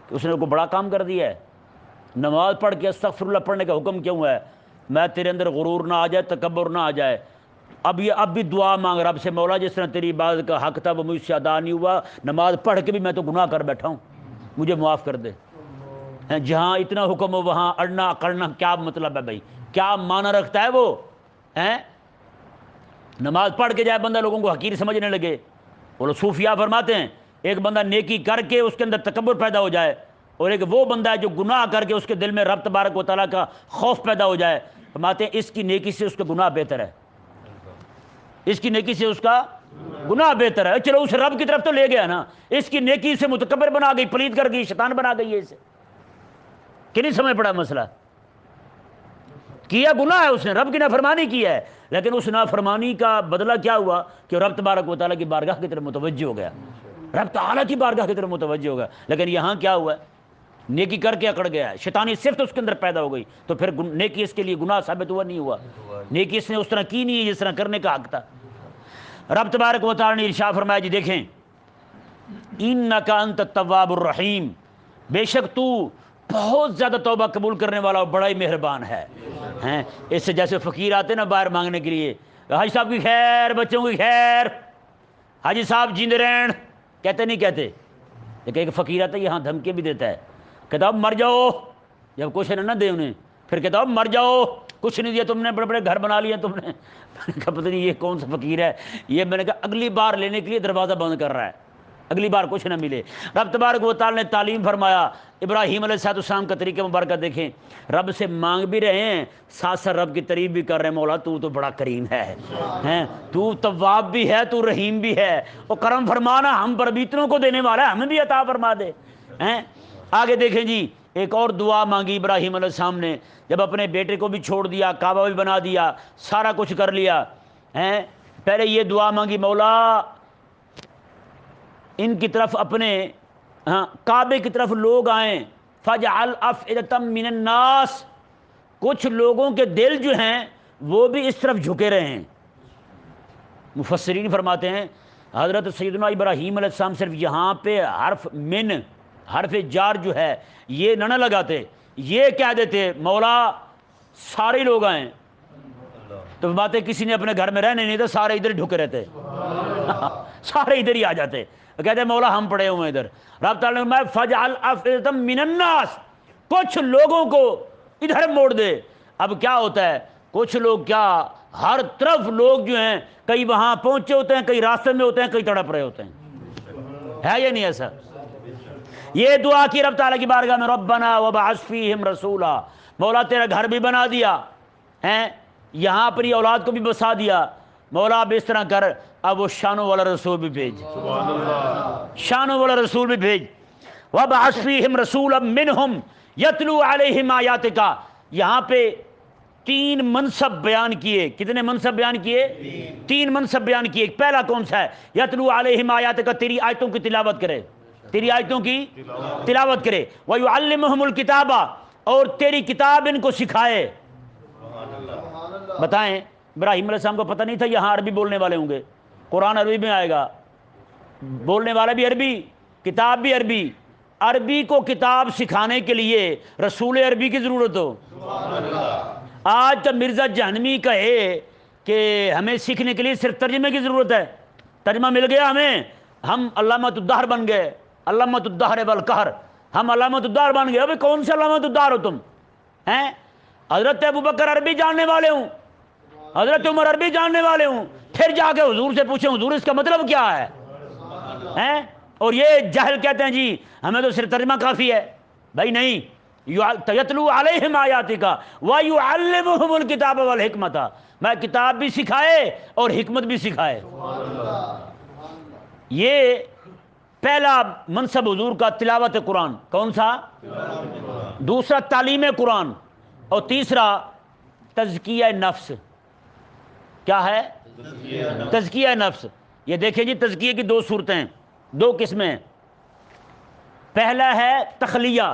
کہ اس نے کوئی بڑا کام کر دیا ہے؟ نماز پڑھ کے استغفر اللہ پڑھنے کا حکم کیوں ہے؟ میں تیرے اندر غرور نہ آ جائے، تکبر نہ آ جائے۔ اب بھی دعا مانگ رب سے، مولا جس طرح تیری عبادت کا حق تھا وہ مجھ سے ادا نہیں ہوا، نماز پڑھ کے بھی میں تو گناہ کر بیٹھا ہوں، مجھے معاف کر دے۔ جہاں اتنا حکم ہو وہاں اڑنا کرنا کیا مطلب ہے بھائی؟ کیا معنی رکھتا ہے وہ؟ نماز پڑھ کے جائے بندہ لوگوں کو حقیر سمجھنے لگے، وہ صوفیاء فرماتے ہیں ایک بندہ نیکی کر کے اس کے اندر تکبر پیدا ہو جائے، اور ایک وہ بندہ ہے جو گناہ کر کے اس کے دل میں رب تبارک و تعالیٰ کا خوف پیدا ہو جائے، فرماتے ہیں اس کی نیکی سے اس کا گناہ بہتر ہے، اس کی نیکی سے اس کا گناہ بہتر ہے۔ چلو اس رب کی طرف تو لے گیا نا، اس کی نیکی سے متکبر بنا گئی، پلید کر گئی، شیطان بنا گئی ہے اسے، کہ نہیں سمجھ پڑا مسئلہ؟ کیا گناہ ہے اس نے، رب کی نافرمانی کی ہے، لیکن اس نافرمانی کا بدلہ کیا ہوا کہ رب تبارک و تعالیٰ کی بارگاہ کی طرف متوجہ ہو گیا، رب تعالیٰ کی بارگاہ کی طرف متوجہ ہو گیا۔ لیکن یہاں کیا ہوا ہے؟ نیکی کر کے اکڑ گیا ہے، شیطانی صرف اس کے اندر پیدا ہو گئی، تو پھر نیکی اس کے لیے گناہ ثابت ہوا نہیں ہوا، نیکی اس نے اس طرح کی نہیں ہے جس طرح کرنے کا حق تھا۔ رب تبارک و تعالیٰ نے ارشاد فرمایا، جی دیکھیں، انک انت التواب الرحیم، بے شک تو بہت زیادہ توبہ قبول کرنے والا اور بڑا ہی مہربان ہے۔ اس سے جیسے فقیر آتے نا باہر مانگنے کے لیے، حاجی صاحب کی خیر، بچوں کی خیر، حاجی صاحب جیندے رہن، کہتے نہیں کہتے؟ لیکن ایک فقیر آتا ہے یہاں دھمکی بھی دیتا ہے، کہتا اب مر جاؤ، جب کچھ نہ دے انہیں پھر کہتا اب مر جاؤ، کچھ نہیں دیا تم نے، بڑے بڑے گھر بنا لیے تم نے۔ میں نے کہا پتہ نہیں یہ کون سا فقیر ہے یہ، میں نے کہا اگلی بار لینے کے لیے دروازہ بند کر رہا ہے، اگلی بار کچھ نہ ملے۔ رب تبارک و تعالیٰ نے تعلیم فرمایا، ابراہیم علیہ السلام کا طریقہ مبارکہ دیکھیں، رب سے مانگ بھی رہے ہیں ساتھ ساتھ رب کی تعریف بھی کر رہے ہیں، مولا تو بڑا کریم ہے، تو تواب بھی ہے، تو رحیم بھی ہے، اور کرم فرمانا ہم پر بھی اتنوں کو دینے والا ہے، ہمیں بھی عطا فرما دے۔ آگے دیکھیں جی، ایک اور دعا مانگی ابراہیم علیہ السلام نے، جب اپنے بیٹے کو بھی چھوڑ دیا، کعبہ بھی بنا دیا، سارا کچھ کر لیا، پہلے یہ دعا مانگی، مولا ان کی طرف اپنے کعبے کی طرف لوگ آئیں، فَجْعَلْ أَفْئِدَةً مِّنَ النَّاسِ، کچھ لوگوں کے دل جو ہیں وہ بھی اس طرف جھکے رہے ہیں۔ مفسرین فرماتے ہیں حضرت سیدنا ابراہیم علیہ السلام صرف یہاں پہ حرف من، حرف جار جو ہے یہ نہ لگاتے، یہ کہہ دیتے مولا سارے لوگ آئیں، تو باتیں کسی نے اپنے گھر میں رہنے نہیں تھا، سارے ادھر ڈھکے رہتے، سارے ادھر ہی آ جاتے، کہتے مولا ہم پڑے ہوئے ادھر۔ رب تعالیٰ نے فَجْعَلْ أَفْئِدَةً مِّنَ النَّاسِ، کچھ لوگوں کو ادھر موڑ دے۔ اب کیا ہوتا ہے، کچھ لوگ کیا، ہر طرف لوگ جو ہیں کئی وہاں پہنچے ہوتے ہیں، کئی راستے میں ہوتے ہیں، کئی تڑپ رہے ہوتے ہیں، ہے یا نہیں ایسا؟ یہ دعا کی رب تعالیٰ کی بارگاہ میں، ربنا وبعث فیہم رسولا، مولا تیرا گھر بھی بنا دیا ہے، یہاں اپنی اولاد کو بھی بسا دیا، مولا اب اس طرح کر، اب وہ شانوں والا رسول بھی بھیج، شانوں والا رسول بھی بھیج۔ وَبَعَثْ فِيهِمْ رَسُولًا مِّنْهُمْ يَتْلُو عَلَيْهِمْ آيَاتِكَ، یہاں پہ تین منصب بیان کیے، کتنے منصب بیان کیے؟ تین منصب بیان کیے۔ پہلا کون سا ہے؟ یتلو علیہم آیاتک، تیری آیتوں کی تلاوت کرے، تیری آیتوں کی تلاوت کرے، وَيُعَلِّمُهُمُ الْكِتَابَ، اور تیری کتاب ان کو سکھائے، بتائیں ابراہیم علیہ السلام کو پتہ نہیں تھا یہاں عربی بولنے والے ہوں گے، قرآن عربی میں آئے گا، بولنے والا بھی عربی، کتاب بھی عربی، عربی کو کتاب سکھانے کے لیے رسول عربی کی ضرورت ہو؟ آج تو مرزا جہنمی کہے کہ ہمیں سیکھنے کے لیے صرف ترجمے کی ضرورت ہے، ترجمہ مل گیا ہمیں، ہم علامۃ الدہر بن گئے، علامۃ الدہر والقہر، ہم علامۃ الدہر بن گئے۔ ابھی کون سے علامۃ الدہر ہو تم ہیں؟ حضرت ابوبکر عربی جاننے والے ہوں، حضرت عمر عربی جاننے والے ہوں، پھر جا کے حضور سے پوچھیں حضور اس کا مطلب کیا ہے ہیں؟ اور یہ جاہل کہتے ہیں جی ہمیں تو صرف ترجمہ کافی ہے۔ بھائی نہیں، یتلو علیہم آیاتک ویعلمہم الکتاب والحکمت، میں کتاب بھی سکھائے اور حکمت بھی سکھائے۔ یہ پہلا منصب حضور کا تلاوت قرآن، کون سا؟ دوسرا تعلیم قرآن، اور تیسرا تزکیہ نفس۔ کیا ہے؟ تزکیہ نفس۔ یہ دیکھیں جی تزکیہ کی دو صورتیں، دو قسمیں۔ پہلا ہے تخلیہ،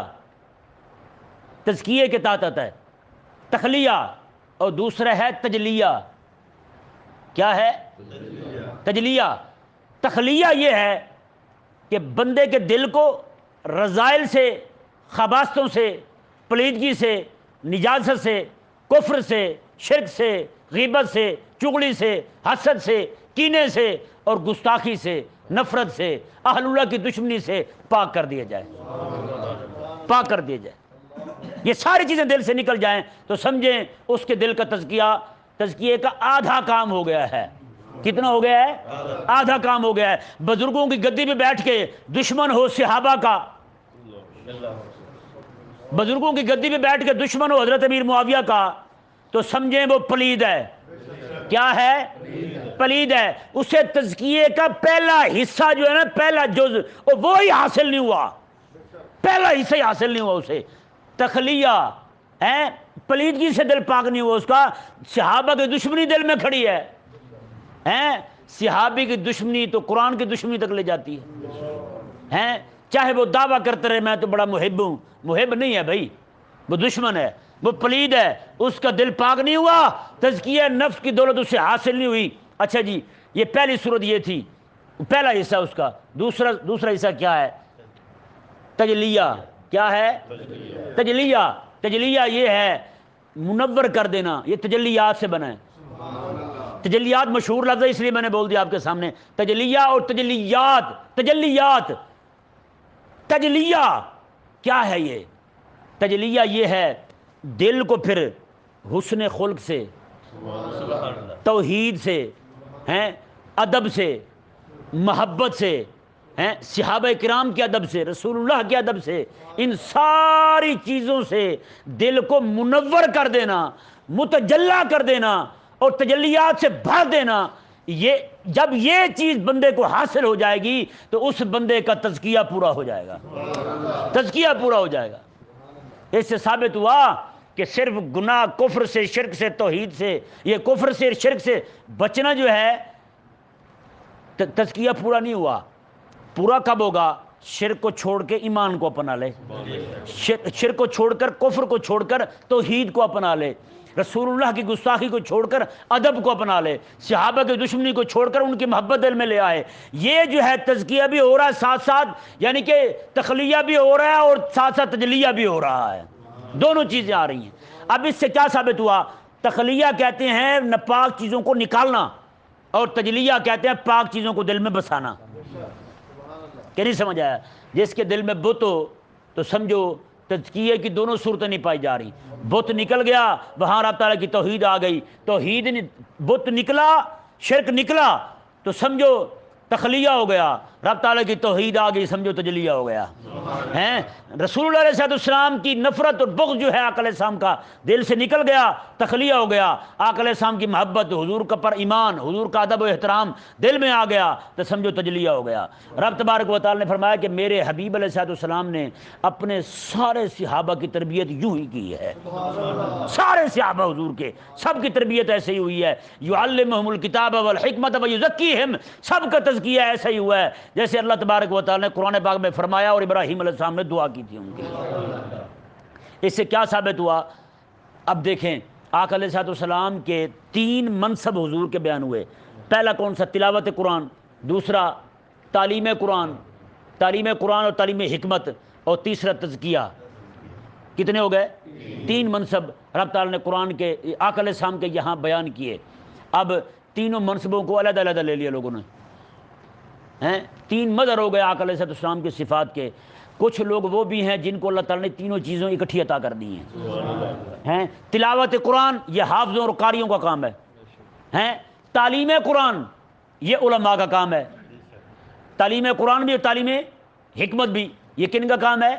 تزکیے کے تحت آتا ہے تخلیہ، اور دوسرا ہے تجلیہ۔ کیا ہے؟ تجلیہ۔ تخلیہ یہ ہے کہ بندے کے دل کو رذائل سے، خباثتوں سے، پلیدگی سے، نجاست سے، کفر سے، شرک سے، غیبت سے، چغلی سے، حسد سے، کینے سے اور گستاخی سے، نفرت سے، اہل اللہ کی دشمنی سے پاک کر دیا جائے، پاک کر دیا جائے۔ یہ ساری چیزیں دل سے نکل جائیں تو سمجھیں اس کے دل کا تزکیے کا آدھا کام ہو گیا ہے۔ کتنا ہو گیا ہے؟ آدھا کام ہو گیا ہے۔ بزرگوں کی گدی پہ بیٹھ کے دشمن ہو صحابہ کا، بزرگوں کی گدی پہ بیٹھ کے دشمن ہو حضرت امیر معاویہ کا، تو سمجھیں وہ پلید ہے۔ کیا ہے؟ پلید ہے۔ اسے تزکیے کا پہلا حصہ جو ہے نا، پہلا جز، وہی حاصل نہیں ہوا، پہلا حصہ ہی حاصل نہیں ہوا اسے۔ تخلیہ ہے، پلیدگی سے دل پاک نہیں ہوا اس کا، صحابہ کی دشمنی دل میں کھڑی ہے۔ صحابی کی دشمنی تو قرآن کی دشمنی تک لے جاتی ہے، چاہے وہ دعویٰ کرتے رہے میں تو بڑا محب ہوں، محب نہیں ہے بھائی، وہ دشمن ہے، وہ پلید ہے، اس کا دل پاک نہیں ہوا، تزکیہ نفس کی دولت اسے حاصل نہیں ہوئی۔ اچھا جی، یہ پہلی صورت یہ تھی، پہلا حصہ اس کا۔ دوسرا حصہ کیا ہے؟ تجلیہ۔ کیا ہے؟ تجلیہ۔ تجلیہ یہ ہے منور کر دینا، یہ تجلیات سے بنا ہے۔ تجلیات مشہور لفظ ہے اس لیے میں نے بول دیا آپ کے سامنے، تجلیہ اور تجلیات۔ تجلیات، تجلیہ کیا ہے؟ یہ تجلیہ یہ ہے دل کو پھر حسن خلق سے، توحید سے، ادب سے، محبت سے، صحابہ کرام کے ادب سے، رسول اللہ کے ادب سے، ان ساری چیزوں سے دل کو منور کر دینا، متجلا کر دینا اور تجلیات سے بھر دینا۔ یہ جب یہ چیز بندے کو حاصل ہو جائے گی تو اس بندے کا تزکیہ پورا ہو جائے گا، تزکیہ پورا ہو جائے گا۔ اس سے ثابت ہوا کہ صرف گناہ، کفر سے، شرک سے، توحید سے، یہ کفر سے، شرک سے بچنا جو ہے تزکیہ پورا نہیں ہوا۔ پورا کب ہوگا؟ شرک کو چھوڑ کے ایمان کو اپنا لے، شرک کو چھوڑ کر، کفر کو چھوڑ کر توحید کو اپنا لے، رسول اللہ کی گستاخی کو چھوڑ کر ادب کو اپنا لے، صحابہ کی دشمنی کو چھوڑ کر ان کی محبت دل میں لے آئے۔ یہ جو ہے تزکیہ بھی ہو رہا ہے ساتھ ساتھ، یعنی کہ تخلیہ بھی ہو رہا ہے اور ساتھ ساتھ تجلیہ بھی ہو رہا ہے، دونوں چیزیں آ رہی ہیں۔ اب اس سے کیا ثابت ہوا؟ تخلیہ کہتے ہیں ناپاک چیزوں کو نکالنا، اور تجلیہ کہتے ہیں پاک چیزوں کو دل میں بسانا۔ کہ نہیں سمجھ آیا؟ جس کے دل میں بت ہو تو سمجھو تزکیے کی دونوں صورتیں نہیں پائی جا رہی۔ بت نکل گیا، وہاں رب تعالیٰ کی توحید آ گئی، توحید بت نکلا، شرک نکلا تو سمجھو تخلیہ ہو گیا، رب تعالیٰ کی توحید آ گئی، سمجھو تجلیہ ہو گیا۔ رسول اللہ علیہ السلام کی نفرت اور بغض جو ہے آقا علیہ السلام کا دل سے نکل گیا، تخلیہ ہو گیا۔ آقا علیہ السلام کی محبت، حضور کا پر ایمان، حضور کا ادب و احترام دل میں آ گیا تو سمجھو تجلیہ ہو گیا۔ رب تبارک و تعالیٰ نے فرمایا کہ میرے حبیب علیہ السلام نے اپنے سارے صحابہ کی تربیت یوں ہی کی ہے، سارے صحابہ حضور کے سب کی تربیت ایسے ہی ہوئی ہے۔ یعلمہم الکتاب والحکمت ویزکیہم، سب کا تزکیہ ایسا ہی ہوا ہے جیسے اللہ تبارک و تعالیٰ نے قرآن پاک میں فرمایا اور ابراہیم علیہ السلام نے دعا کی تھی ان کے لیے۔ اس سے کیا ثابت ہوا؟ اب دیکھیں آقا علیہ السلام کے 3 منصب حضور کے بیان ہوئے. پہلا کون سا؟ تلاوت قرآن. دوسرا تعلیم قرآن اور تعلیم حکمت. اور تیسرا تزکیہ. کتنے ہو گئے؟ 3 منصب رب تعالیٰ نے قرآن کے آقا علیہ السلام کے یہاں بیان کیے. اب تینوں منصبوں کو علیحدہ علیحدہ لے لیا لوگوں نے. 3 مظہر ہو گئے آقا علیہ السلام کی صفات کے. کچھ لوگ وہ بھی ہیں جن کو اللہ تعالیٰ نے تینوں چیزوں اکٹھی عطا کر دی ہیں. تلاوت قرآن یہ حافظوں اور قاریوں کا کام ہے. تعلیم قرآن یہ علماء کا کام ہے. تعلیم قرآن بھی اور تعلیم حکمت بھی یہ کن کا کام ہے؟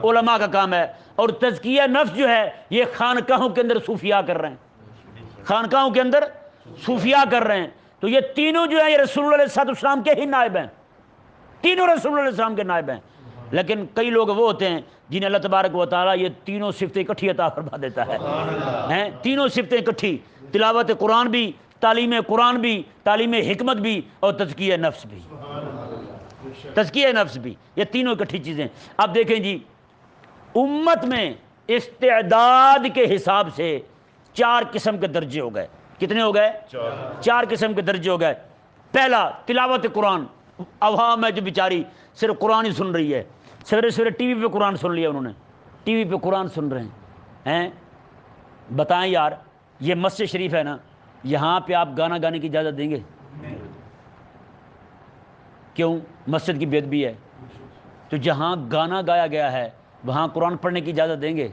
علماء کا کام ہے. اور تزکیہ نفس جو ہے یہ خانقاہوں کے اندر صوفیاء کر رہے ہیں. خانقاہوں کے اندر صوفیاء کر رہے ہیں. تو یہ تینوں جو ہیں یہ رسول اللہ علیہ السلام کے ہی نائب ہیں. تینوں رسول اللہ علیہ السلام کے نائب ہیں. لیکن کئی لوگ وہ ہوتے ہیں جنہیں اللہ تبارک و تعالیٰ یہ تینوں صفتیں اکٹھی عطا فرما دیتا ہے. تینوں صفتیں اکٹھی، تلاوت قرآن بھی، تعلیم قرآن بھی، تعلیم حکمت بھی، اور تزکیہ نفس بھی. تزکیہ نفس بھی، یہ تینوں اکٹھی چیزیں. اب دیکھیں جی، امت میں استعداد کے حساب سے 4 قسم کے درجے ہو گئے. کتنے ہو گئے؟ 4 قسم کے درجے ہو گئے. پہلا تلاوت قرآن. عوام ہے جو بیچاری صرف قرآن ہی سن رہی ہے. سویرے سویرے ٹی وی پہ قرآن سن لیا انہوں نے، ٹی وی پہ قرآن سن رہے ہیں. بتائیں یار، یہ مسجد شریف ہے نا، یہاں پہ آپ گانا گانے کی اجازت دیں گے؟ کیوں؟ مسجد کی بے ادبی ہے. تو جہاں گانا گایا گیا ہے وہاں قرآن پڑھنے کی اجازت دیں گے؟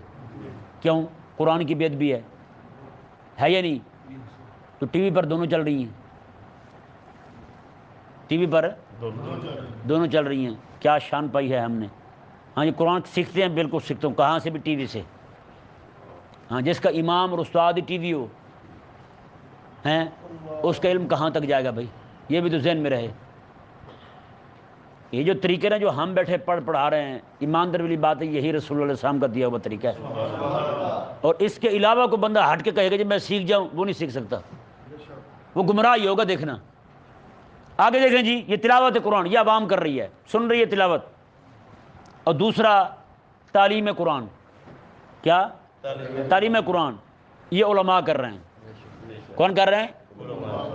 کیوں؟ قرآن کی بے ادبی ہے یا نہیں؟ تو ٹی وی پر دونوں چل رہی ہیں. ٹی وی پر دونوں چل رہی ہیں. کیا شان پائی ہے ہم نے. ہاں جی، قرآن سیکھتے ہیں، بالکل سیکھتے ہوں. کہاں سے بھی؟ ٹی وی سے. ہاں، جس کا امام اور استاد ہی ٹی وی ہو ہیں اس کا علم کہاں تک جائے گا بھائی؟ یہ بھی تو ذہن میں رہے. یہ جو طریقے ہیں جو ہم بیٹھے پڑھا رہے ہیں، ایماندار والی بات ہے یہی رسول اللہ علیہ السلام کا دیا ہوا طریقہ ہے. اور اس کے علاوہ کوئی بندہ ہٹ کے کہے گا جب میں سیکھ جاؤں، وہ نہیں سیکھ سکتا، وہ گمراہ ہی ہوگا. دیکھنا آگے دیکھیں جی، یہ تلاوت قرآن یہ عوام کر رہی ہے، سن رہی ہے تلاوت. اور دوسرا تعلیم قرآن. کیا؟ تعلیم قرآن یہ علماء کر رہے ہیں. کون کر رہے ہیں؟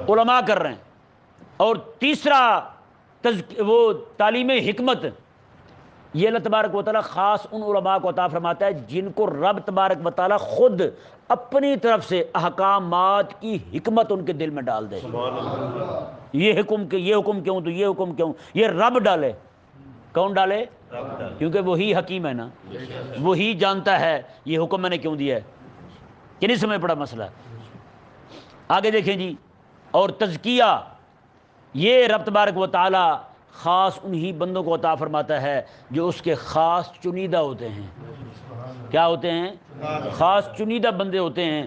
علماء کر رہے ہیں. اور تیسرا وہ تعلیم حکمت، یہ اللہ تبارک و تعالیٰ خاص ان علماء کو عطا فرماتا ہے جن کو رب تبارک و تعالیٰ خود اپنی طرف سے احکامات کی حکمت ان کے دل میں ڈال دے. یہ حکم کیوں تو یہ حکم کیوں، یہ رب ڈالے. کون ڈالے؟ کیونکہ وہی حکیم ہے نا، وہی جانتا ہے یہ حکم میں نے کیوں دیا ہے. کہ نہیں سمجھ پڑا مسئلہ؟ آگے دیکھیں جی. اور تزکیہ یہ رب تبارک و تعالی خاص انہی بندوں کو عطا فرماتا ہے جو اس کے خاص چنیدہ ہوتے ہیں. کیا ہوتے ہیں؟ خاص چنیدہ بندے ہوتے ہیں.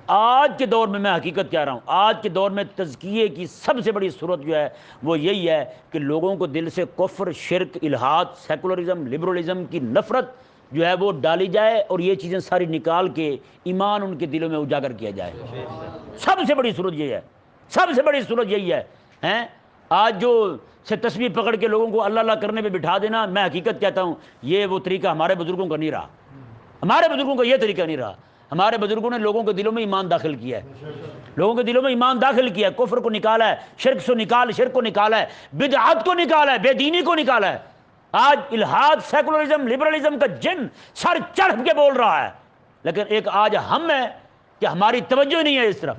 آج کے دور میں حقیقت کہہ رہا ہوں، آج کے دور میں تزکیے کی سب سے بڑی صورت جو ہے وہ یہی ہے کہ لوگوں کو دل سے کفر، شرک، الحاد، سیکولرزم، لبرلزم کی نفرت جو ہے وہ ڈالی جائے اور یہ چیزیں ساری نکال کے ایمان ان کے دلوں میں اجاگر کیا جائے. سب سے بڑی صورت یہی ہے، سب سے بڑی صورت یہی ہے. آج جو سے تسبیح پکڑ کے لوگوں کو اللہ اللہ کرنے پہ بٹھا دینا، میں حقیقت کہتا ہوں یہ وہ طریقہ ہمارے بزرگوں کا نہیں رہا. ہمارے بزرگوں کا یہ طریقہ نہیں رہا. ہمارے بزرگوں نے لوگوں کے دلوں میں ایمان داخل کیا ہے، لوگوں کے دلوں میں ایمان داخل کیا ہے، کفر کو نکالا ہے، شرک کو نکالا ہے، بدعات کو نکالا ہے، بے دینی کو نکالا ہے. آج الحاد، سیکولرزم، لبرلزم کا جن سر چڑھ کے بول رہا ہے، لیکن ایک آج ہم ہے کہ ہماری توجہ نہیں ہے اس طرف،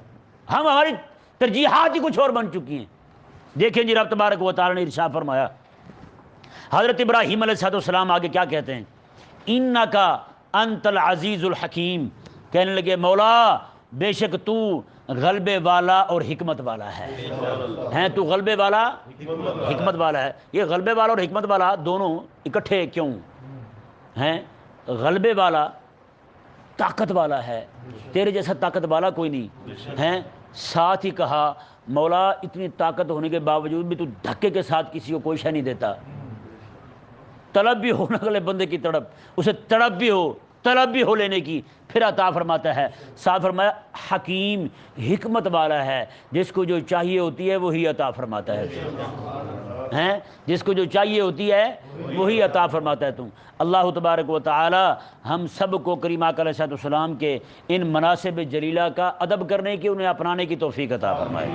ہماری ترجیحات ہی کچھ اور بن چکی ہیں. دیکھیں جی رب تبارک و تعالی نے ارشاد فرمایا، حضرت ابراہیم علیہ السلام آگے کیا کہتے ہیں؟ انکا انت العزیز الحکیم. کہنے لگے مولا بے شک تو غلبے والا اور حکمت والا ہے. تو غلبے والا حکمت والا ہے. یہ غلبے والا اور حکمت والا دونوں اکٹھے کیوں ہیں؟ غلبے والا طاقت والا ہے، تیرے جیسا طاقت والا کوئی نہیں ہے. ساتھ ہی کہا مولا اتنی طاقت ہونے کے باوجود بھی تو دھکے کے ساتھ کسی کو کوئی شے نہیں دیتا. طلب بھی ہو نہ اگلے بندے کی تڑپ، اسے طلب بھی ہو لینے کی، پھر عطا فرماتا ہے. ساتھ فرمایا حکیم، حکمت والا ہے، جس کو جو چاہیے ہوتی ہے وہی عطا فرماتا ہے. ہیں، جس کو جو چاہیے ہوتی ہے وہی عطا فرماتا ہے تم۔ اللہ تبارک و تعالی ہم سب کو کریم آقا علیہ السلام کے ان مناسب جلیلہ کا ادب کرنے کی، انہیں اپنانے کی توفیق عطا فرمائے۔